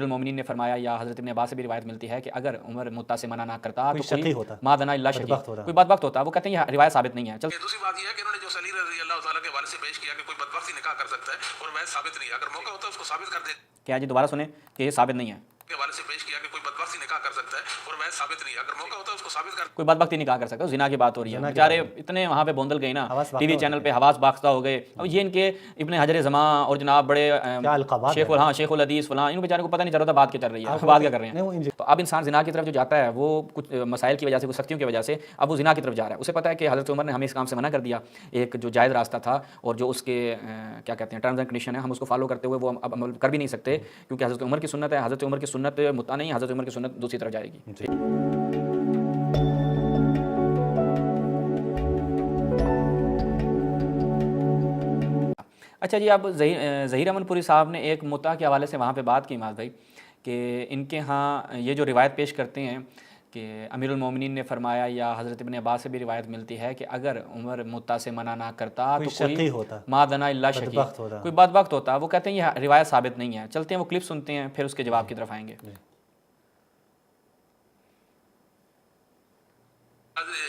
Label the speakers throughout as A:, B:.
A: امیر المومنین نے فرمایا یا حضرت ابن عباس سے بھی روایت ملتی ہے کہ اگر عمر متا سے منع نہ کرتا تو کوئی مادنا اللہ شقی کوئی بدبخت ہوتا. وہ کہتے ہیں یہ روایت ثابت نہیں ہے.
B: دوسری بات یہ ہے کہ انہوں نے جو علی رضی اللہ تعالیٰ کے حوالے سے پیش کیا کہ کوئی بدبخت ہی نکاح کر سکتا ہے اور روایت ثابت نہیں ہے. اگر موقع ہوتا ہے اس کو ثابت کر دے.
A: کیا جی دوبارہ سنیں کہ یہ ثابت نہیں ہے.
B: کے حوالے سے پیش کیا کہ کوئی بدبخت ہی نکاح کر سکتا ہے اور روایت ثابت نہیں ہے. اگر موقع ہوتا ہے اس کو ثابت کر.
A: کوئی بدبختی نہیں کہا کر سکتا. زنا کی بات ہو رہی ہے. بیچارے اتنے وہاں پہ بوندل گئے نا, ٹی وی چینل پہ حواس باختہ ہو گئے. اب یہ ان کے ابن حجر زمان اور جناب بڑے شیخ الحدیث فلاں, ان بیچارے کو پتہ نہیں چل رہا تھا بات کیا چل رہی ہے, بات کیا کر رہے ہیں. تو اب انسان زنا کی طرف جو جاتا ہے وہ کچھ مسائل کی وجہ سے, کچھ سختیوں کی وجہ سے اب وہ زنا کی طرف جا رہا ہے. اسے پتہ ہے کہ حضرت عمر نے ہمیں اس کام سے منع کر دیا, ایک جو جائز راستہ تھا اور جو اس کے کیا کہتے ہیں ٹرمز اینڈ کنڈیشن ہے, ہم اس کو فالو کرتے ہوئے وہ اب عمل کر بھی نہیں سکتے کیونکہ حضرت عمر کی سنت ہے. حضرت عمر کی سنت مطلع نہیں, حضرت عمر کی سنت دوسری طرف جائے گی. اچھا جی, اب ظہیر امن پوری صاحب نے ایک متع کے حوالے سے وہاں پہ بات کی ماذ بھائی کہ ان کے ہاں یہ جو روایت پیش کرتے ہیں کہ امیر المومنین نے فرمایا یا حضرت ابن عباس سے بھی روایت ملتی ہے کہ اگر عمر متع سے منع نہ کرتا تو کوئی مادنا اللہ شقی کوئی بدبخت ہوتا. وہ کہتے ہیں یہ روایت ثابت نہیں ہے. چلتے ہیں وہ کلپ سنتے ہیں, پھر اس کے جواب کی طرف آئیں گے.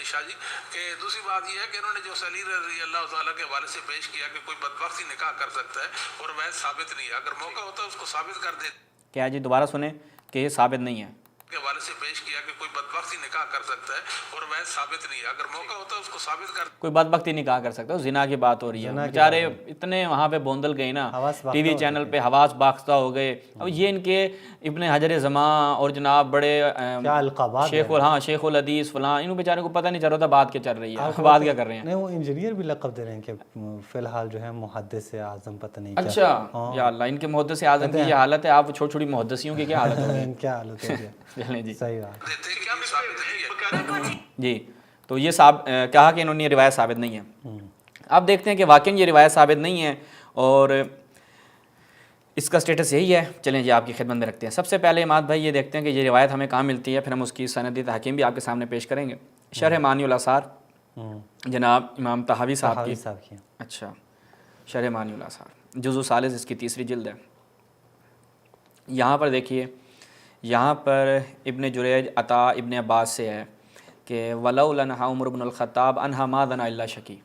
B: شاہ جی کہ دوسری بات یہ ہے کہ انہوں نے جو علی رضی اللہ تعالیٰ کے حوالے سے پیش کیا کہ کوئی بدبخت ہی نکاح کر سکتا ہے اور روایت ثابت نہیں ہے. اگر موقع ہوتا ہے اس کو ثابت کر دے.
A: کیا جی دوبارہ سنیں کہ یہ ثابت نہیں ہے.
B: کے حوالے سے پیش کیا کہ کوئی بدبخت ہی نکاح کر سکتا ہے اور روایت ثابت نہیں ہے. اگر موقع ہوتا ہے اس کو ثابت کر.
A: کوئی بدبختی نہیں کہا کر سکتا. زنا کی بات ہو رہی ہے. بیچارے اتنے وہاں پہ بوندل گئے نا, ٹی وی چینل پہ حواس باختہ ہو گئے. اب یہ ان کے ابن حجر زمان اور جناب بڑے شیخ الحدیث فلاں, ان بیچارے کو پتہ نہیں چل رہا تھا بات کیا چل رہی ہے, بات کیا کر رہے ہیں.
C: نہیں, وہ انجینئر بھی لقب دے رہے ہیں کہ فی الحال جو ہے محدث اعظم پتہ نہیں.
A: اچھا یا اللہ, ان کے محدث اعظم کی یہ حالت ہے. آپ چھوٹی چھوٹی محدثیوں کی کیا حالت ہوگی.
C: کیا حالت ہوگی.
A: چلیں جی
C: صحیح بات
A: جی. تو یہ کہا کہ انہوں نے یہ روایت ثابت نہیں ہے. اب دیکھتے ہیں کہ واقعی یہ روایت ثابت نہیں ہے اور اس کا سٹیٹس یہی ہے. چلیں جی آپ کی خدمت میں رکھتے ہیں. سب سے پہلے اماد بھائی یہ دیکھتے ہیں کہ یہ روایت ہمیں کہاں ملتی ہے, پھر ہم اس کی سندی تحکیم بھی آپ کے سامنے پیش کریں گے. شرح معنی الاثار جناب امام طحاوی صاحب کی. اچھا, شرح معنی الاثار جزء ثالث, اس کی تیسری جلد ہے. یہاں پر دیکھیے, یہاں پر ابن جریج عطا ابن عباس سے ہے کہ ولولا نہا عمر بن الخطاب عنہا ما ظن الا شقی,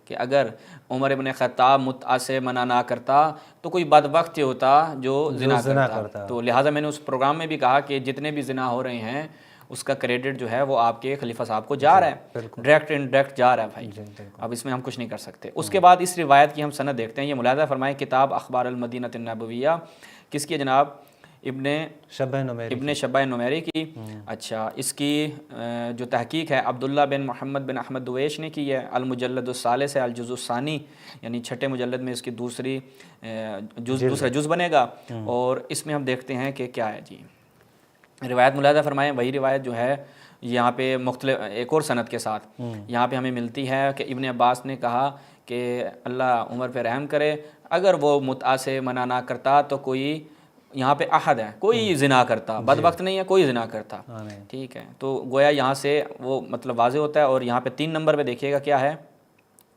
A: کہ اگر عمر ابن خطاب متع سے منع نہ کرتا تو کوئی بدبخت ہوتا جو زنا کرتا. تو لہٰذا میں نے اس پروگرام میں بھی کہا کہ جتنے بھی زنا ہو رہے ہیں اس کا کریڈٹ جو ہے وہ آپ کے خلیفہ صاحب کو جا رہا ہے, ڈائریکٹ انڈائریکٹ جا رہا ہے بھائی. اب اس میں ہم کچھ نہیں کر سکتے. اس کے بعد اس روایت کی ہم سند دیکھتے ہیں. یہ ملاحظہ فرمائیں کتاب اخبار المدینہ النبویہ, کس کی جناب, ابن شبہ نمیری کی. اچھا, اس کی جو تحقیق ہے عبداللہ بن محمد بن احمد دویش نے کی ہے. المجلد الثالث ہے, الجزء الثانی, یعنی چھٹے مجلد میں اس کی دوسرا جز بنے گا. اور اس میں ہم دیکھتے ہیں کہ کیا ہے جی روایت. ملاحظہ فرمائیں وہی روایت جو ہے یہاں پہ مختلف ایک اور سند کے ساتھ یہاں پہ ہمیں ملتی ہے کہ ابن عباس نے کہا کہ اللہ عمر پہ رحم کرے, اگر وہ متع سے منع نہ کرتا تو کوئی, یہاں پہ احد ہے, کوئی زنا کرتا, بدبخت نہیں ہے, کوئی زنا کرتا. ٹھیک ہے, تو گویا یہاں سے وہ مطلب واضح ہوتا ہے. اور یہاں پہ 3 نمبر پہ دیکھیے گا کیا ہے,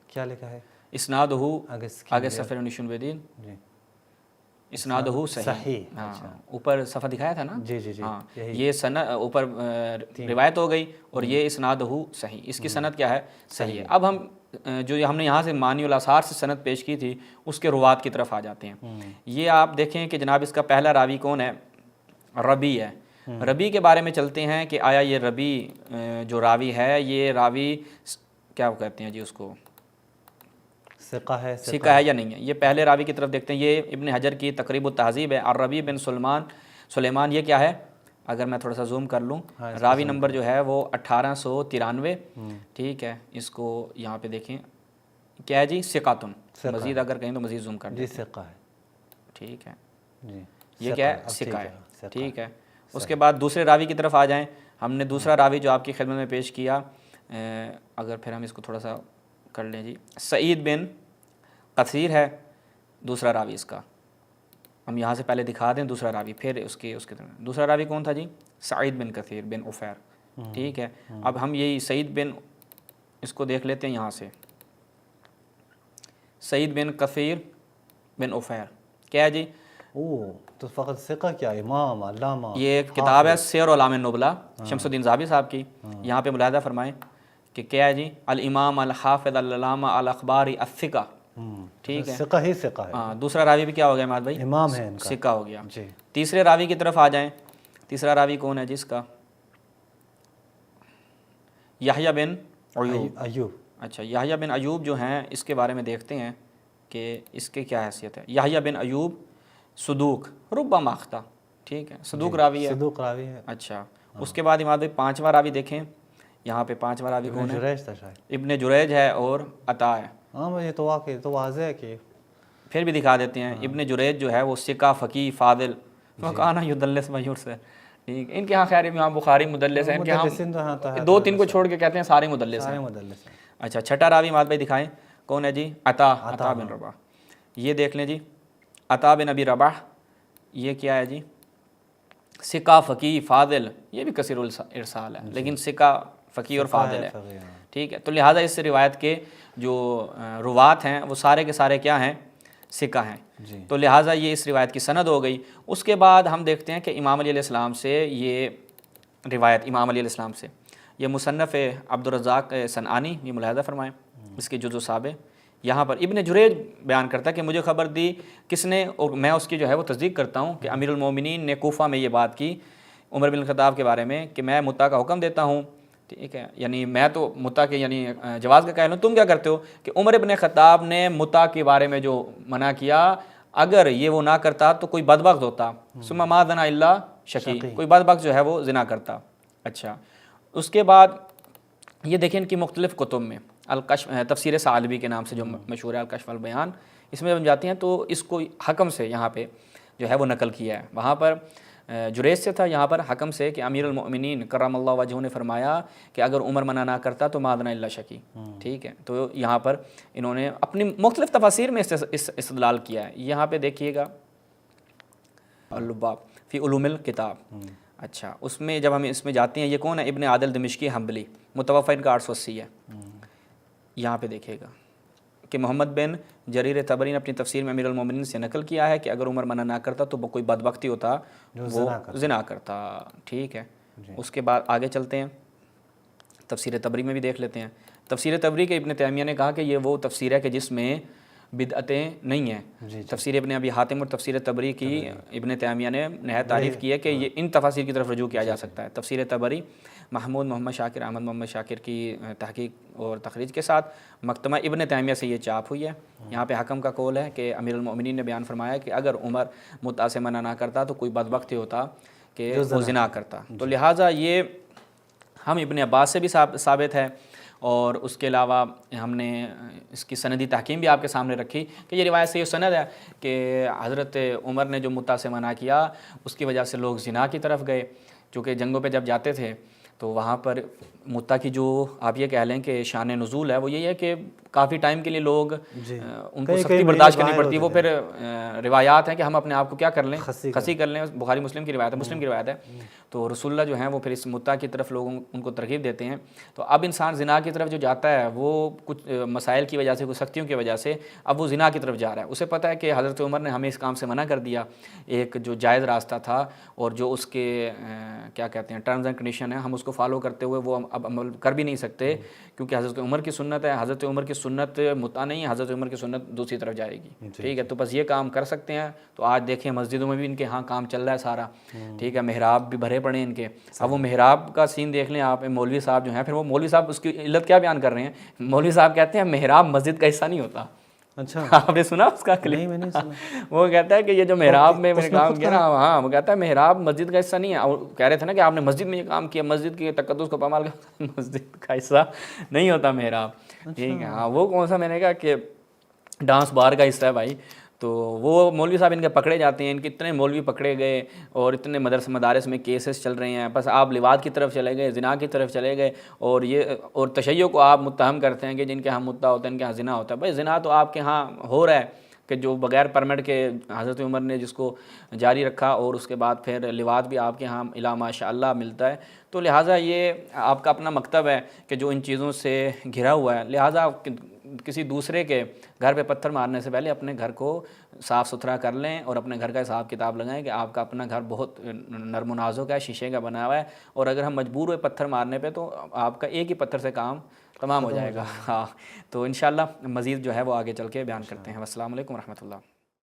C: کیا لکھا ہے,
A: اسنادہ آگے صفحہ نشون بدین, اسنادہ صحیح. ہاں, اوپر صفحہ دکھایا تھا نا.
C: جی جی جی.
A: ہاں, یہ سند اوپر روایت ہو گئی اور یہ اسنادہ صحیح, اس کی سند کیا ہے, صحیح ہے. اب ہم جو ہم نے یہاں سے معنی الاثار سے سند پیش کی تھی اس کے روات کی طرف آ جاتے ہیں. یہ آپ دیکھیں کہ جناب اس کا پہلا راوی کون ہے, ربی ہے. ربی کے بارے میں چلتے ہیں کہ آیا یہ ربی جو راوی ہے, یہ راوی کیا کہتے ہیں جی اس کو, ثقہ ہے یا نہیں ہے. یہ پہلے راوی کی طرف دیکھتے ہیں. یہ ابن حجر کی تقریب التہذیب ہے. الربیع بن سلیمان, یہ کیا ہے, اگر میں تھوڑا سا زوم کر لوں, راوی نمبر جو ہے وہ 1893. ٹھیک ہے, اس کو یہاں پہ دیکھیں کیا ہے جی, ثقاتن. مزید اگر کہیں تو مزید زوم کر دیں.
C: جی ثقہ ہے.
A: ٹھیک ہے, یہ کیا ہے, ثقہ ہے. ٹھیک ہے, اس کے بعد دوسرے راوی کی طرف آ جائیں. ہم نے دوسرا راوی جو آپ کی خدمت میں پیش کیا, اگر پھر ہم اس کو تھوڑا سا کر لیں جی, سعید بن کثیر ہے دوسرا راوی اس کا. ہم یہاں سے پہلے دکھا دیں دوسرا راوی, پھر اس کے دوسرا راوی کون تھا جی, سعید بن کثیر بن عفیر. ٹھیک ہے, اب ہم یہی سعید بن اس کو دیکھ لیتے ہیں یہاں سے. سعید بن کثیر بن عفیر کیا ہے جی,
C: اوہ تو فقط ثقہ کیا، امام علامہ؟
A: یہ ایک کتاب ہے سیر اعلام النبلا شمس الدین ذہبی صاحب کی. یہاں پہ ملاحظہ فرمائیں کہ کیا ہے جی، الامام الحافظ العلامہ الاخبار الثقہ. ٹھیک ہے،
C: ثقہ ہی ثقہ ہے،
A: ہاں. دوسرا راوی بھی کیا ہو گیا ماد بھائی؟
C: امام ہے ان کا.
A: ثقہ ہو گیا.
C: جی
A: تیسرے راوی کی طرف آ جائیں. تیسرا راوی کون ہے جس کا؟ یحییٰ بن ایوب.
C: ایوب.
A: اچھا، یحییٰ بن ایوب جو ہیں اس کے بارے میں دیکھتے ہیں کہ اس کی کیا حیثیت ہے. یحییٰ بن ایوب صدوق ربما اخطا. ٹھیک ہے، صدوق راوی ہے.
C: صدوق راوی ہے.
A: اچھا، اس کے بعد امام بھائی پانچواں راوی دیکھیں. یہاں پہ پانچواں راوی کون ہے؟
C: جریج تھا شاید.
A: ابن جریج ہے اور عطا ہے.
C: ہاں یہ تو واقعی تو واضح ہے کہ
A: پھر بھی دکھا دیتے ہیں. ابن جریج جو ہے وہ ثقہ فقیہ فاضل وکانا یدلس میور سے. ٹھیک ہے، ان کے ہاں خیر امام بخاری مدلس ہیں، ان کے ہاں دو تین کو چھوڑ کے کہتے ہیں سارے مدلس ہیں.
C: مدلس ہیں.
A: اچھا، چھٹا راوی مات بھائی دکھائیں کون ہے جی؟ عطا بن رباح. یہ دیکھ لیں جی، عطا بن ابی رباح یہ کیا ہے جی؟ ثقہ فقیہ فاضل. یہ بھی کثیر الارسال ہے لیکن ثقہ فقیہ اور فاضل ہے. ٹھیک ہے، تو لہٰذا اس روایت کے جو روات ہیں وہ سارے کے سارے کیا ہیں؟ ثقہ ہیں. تو لہٰذا یہ اس روایت کی سند ہو گئی. اس کے بعد ہم دیکھتے ہیں کہ امام علی علیہ السلام سے یہ روایت، امام علی علیہ السلام سے یہ مصنف عبدالرزاق صنعانی، یہ ملاحظہ فرمائیں اس کے جزء صابع. یہاں پر ابن جریج بیان کرتا ہے کہ مجھے خبر دی کس نے، اور میں اس کی جو ہے وہ تصدیق کرتا ہوں کہ امیر المومنین نے کوفہ میں یہ بات کی عمر بن الخطاب کے بارے میں کہ میں متع کا حکم دیتا ہوں. ٹھیک ہے، یعنی میں تو متع کے یعنی جواز کا قائل ہوں، تم کیا کرتے ہو؟ کہ عمر بن خطاب نے متع کے بارے میں جو منع کیا، اگر یہ وہ نہ کرتا تو کوئی بدبخت ہوتا. ثم ما زنا الا شقی، کوئی بدبخت جو ہے وہ زنا کرتا. اچھا، اس کے بعد یہ دیکھیں ان کی مختلف کتب میں تفسیر ثعلبی کے نام سے جو مشہور ہے الکشف البیان، اس میں ہم جاتے ہیں تو اس کو حکم سے یہاں پہ جو ہے وہ نقل کیا ہے. وہاں پر جریج سے تھا، یہاں پر حکم سے کہ امیر المؤمنین کرم اللہ وجہہ نے فرمایا کہ اگر عمر منع نہ کرتا تو ما ادنا الا شقی. ٹھیک ہے، تو یہاں پر انہوں نے اپنی مختلف تفاسیر میں استدلال کیا ہے. یہاں پہ دیکھیے گا اللباب فی علوم الکتاب. اچھا، اس میں جب ہم اس میں جاتے ہیں، یہ کون ہے؟ ابن عادل دمشقی حنبلی، متوفی ان کا 880 ہے. یہاں پہ دیکھیے گا کہ محمد بن جریر طبری نے اپنی تفسیر میں امیر المومنین سے نقل کیا ہے کہ اگر عمر منع نہ کرتا تو کوئی بدبختی ہوتا، وہ زنا کرتا. ٹھیک ہے، اس کے بعد آگے چلتے ہیں، تفسیر طبری میں بھی دیکھ لیتے ہیں. تفسیر طبری کے ابن تیمیہ نے کہا کہ یہ وہ تفسیر ہے کہ جس میں بدعتیں نہیں ہیں. تفسیر ابن ابی حاتم اور تفسیر طبری کی ابن تیمیہ نے نہایت تعریف کی ہے کہ یہ ان تفاسیر کی طرف رجوع کیا جا سکتا ہے. تفسیر طبری محمود محمد شاکر احمد محمد شاکر کی تحقیق اور تخریج کے ساتھ مکتبہ ابن تیمیہ سے یہ چاپ ہوئی ہے. یہاں پہ حکم کا قول ہے کہ امیر المؤمنین نے بیان فرمایا کہ اگر عمر متع سے منع نہ کرتا تو کوئی بدبخت ہی ہوتا کہ وہ زنا کرتا. تو لہٰذا یہ ہم ابن عباس سے بھی ثابت ہے، اور اس کے علاوہ ہم نے اس کی سندی تحکیم بھی آپ کے سامنے رکھی کہ یہ روایت سے یہ سند ہے کہ حضرت عمر نے جو متع سے منع کیا اس کی وجہ سے لوگ زنا کی طرف گئے. چونکہ جنگوں پہ جب جاتے تھے تو وہاں پر متع کی جو آپ یہ کہہ لیں کہ شان نزول ہے وہ یہی ہے کہ کافی ٹائم کے لیے لوگ ان کو سختی برداشت کرنی پڑتی ہے. وہ پھر روایات ہیں کہ ہم اپنے آپ کو کیا کر لیں، خسی کر لیں. بخاری مسلم کی روایت ہے، مسلم کی روایت ہے. تو رسول اللہ جو ہیں وہ پھر اس متع کی طرف لوگوں ان کو ترغیب دیتے ہیں. تو اب انسان زنا کی طرف جو جاتا ہے وہ کچھ مسائل کی وجہ سے، کچھ سختیوں کی وجہ سے اب وہ زنا کی طرف جا رہا ہے. اسے پتہ ہے کہ حضرت عمر نے ہمیں اس کام سے منع کر دیا، ایک جو جائز راستہ تھا اور جو اس کے کیا کہتے ہیں ٹرمز اینڈ کنڈیشن ہے، ہم اس کو فالو کرتے ہوئے وہ اب عمل کر بھی نہیں سکتے کیونکہ حضرت عمر کی سنت ہے. حضرت عمر کی سنت متع نہیں ہے، حضرت عمر کی سنت دوسری طرف جائے گی. ٹھیک ہے، تو بس یہ کام کر سکتے ہیں. تو آج دیکھیں مسجدوں میں بھی ان کے ہاں کام چل رہا ہے سارا. ٹھیک ہے، محراب بھی بھرے پڑے ان کے. اب وہ محراب کا سین دیکھ لیں آپ، مولوی صاحب جو ہیں، پھر وہ مولوی صاحب اس کی علت کیا بیان کر رہے ہیں؟ مولوی صاحب کہتے ہیں محراب مسجد کا حصہ نہیں ہوتا.
C: اچھا،
A: آپ نے سنا اس کا کلپ؟
C: میں نہیں سنا.
A: وہ کہتا ہے کہ یہ جو محراب میں نے کام کیا نا، ہاں وہ کہتا ہے محراب مسجد کا حصہ نہیں ہے. اور کہہ رہے تھے نا کہ آپ نے مسجد میں یہ کام کیا، مسجد کے تقدس کو پامال کا مسجد کا حصہ نہیں ہوتا محراب. ٹھیک ہے، ہاں وہ کون سا، میں نے کہا کہ ڈانس بار کا حصہ ہے بھائی. تو وہ مولوی صاحب ان کے پکڑے جاتے ہیں. ان کے اتنے مولوی پکڑے گئے اور اتنے مدارس میں کیسز چل رہے ہیں. بس آپ لواط کی طرف چلے گئے، زنا کی طرف چلے گئے، اور یہ اور تشیع کو آپ متہم کرتے ہیں کہ جن کے ہاں متع ہوتا ہے ان کے ہاں زنا ہوتا ہے. بھائی زنا تو آپ کے ہاں ہو رہا ہے کہ جو بغیر پرمٹ کے حضرت عمر نے جس کو جاری رکھا، اور اس کے بعد پھر لواط بھی آپ کے ہاں الا ماشاء اللہ ملتا ہے. تو لہٰذا یہ آپ کا اپنا مکتب ہے کہ جو ان چیزوں سے گھرا ہوا ہے. لہٰذا کسی دوسرے کے گھر پہ پتھر مارنے سے پہلے اپنے گھر کو صاف ستھرا کر لیں اور اپنے گھر کا حساب کتاب لگائیں کہ آپ کا اپنا گھر بہت نرم و نازک ہے، شیشے کا بنا ہوا ہے، اور اگر ہم مجبور ہوئے پتھر مارنے پہ تو آپ کا ایک ہی پتھر سے کام تمام ہو جائے گا۔ ہاں، تو انشاءاللہ مزید جو ہے وہ آگے چل کے بیان کرتے ہیں۔ والسلام علیکم ورحمۃ اللہ۔